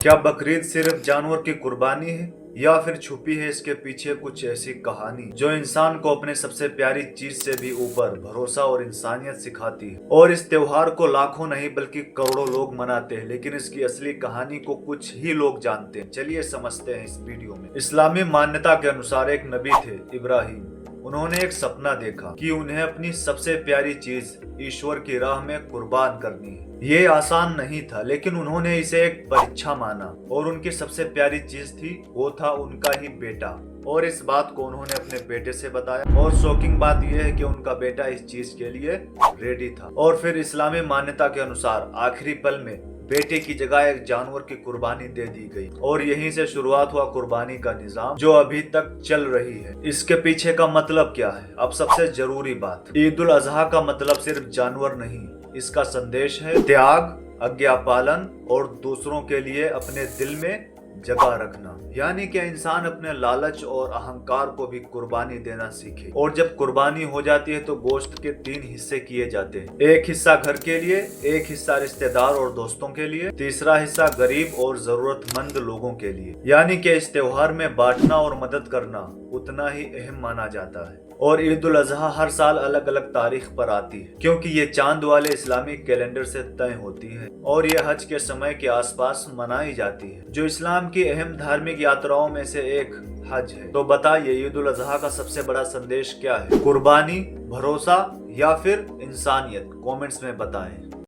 क्या बकरीद सिर्फ जानवर की कुर्बानी है या फिर छुपी है इसके पीछे कुछ ऐसी कहानी जो इंसान को अपने सबसे प्यारी चीज से भी ऊपर भरोसा और इंसानियत सिखाती है। और इस त्योहार को लाखों नहीं बल्कि करोड़ों लोग मनाते हैं, लेकिन इसकी असली कहानी को कुछ ही लोग जानते हैं। चलिए समझते हैं इस वीडियो में। इस्लामी मान्यता के अनुसार एक नबी थे, इब्राहिम। उन्होंने एक सपना देखा कि उन्हें अपनी सबसे प्यारी चीज ईश्वर की राह में कुर्बान करनी है। ये आसान नहीं था, लेकिन उन्होंने इसे एक परीक्षा माना और उनकी सबसे प्यारी चीज थी, वो था उनका ही बेटा। और इस बात को उन्होंने अपने बेटे से बताया। और शॉकिंग बात यह है कि उनका बेटा इस चीज के लिए रेडी था। और फिर इस्लामी मान्यता के अनुसार आखिरी पल में बेटे की जगह एक जानवर की कुर्बानी दे दी गई। और यहीं से शुरुआत हुआ कुर्बानी का निजाम जो अभी तक चल रही है। इसके पीछे का मतलब क्या है? अब सबसे जरूरी बात, ईद उल अजहा का मतलब सिर्फ जानवर नहीं, इसका संदेश है त्याग, आज्ञा पालन और दूसरों के लिए अपने दिल में जगह रखना। यानी कि इंसान अपने लालच और अहंकार को भी कुर्बानी देना सीखे। और जब कुर्बानी हो जाती है तो गोश्त के 3 हिस्से किए जाते हैं। एक हिस्सा घर के लिए, एक हिस्सा रिश्तेदार और दोस्तों के लिए, तीसरा हिस्सा गरीब और जरूरतमंद लोगों के लिए। यानी कि इस त्योहार में बांटना और मदद करना उतना ही अहम माना जाता है। और ईद उल अजहा हर साल अलग अलग तारीख पर आती है, क्योंकि ये चांद वाले इस्लामिक कैलेंडर से तय होती है। और ये हज के समय के आसपास मनाई जाती है, जो इस्लाम की अहम धार्मिक यात्राओं में से एक हज है। तो बताइए, ईद उल अजहा का सबसे बड़ा संदेश क्या है? कुर्बानी, भरोसा या फिर इंसानियत? कमेंट्स में बताएं।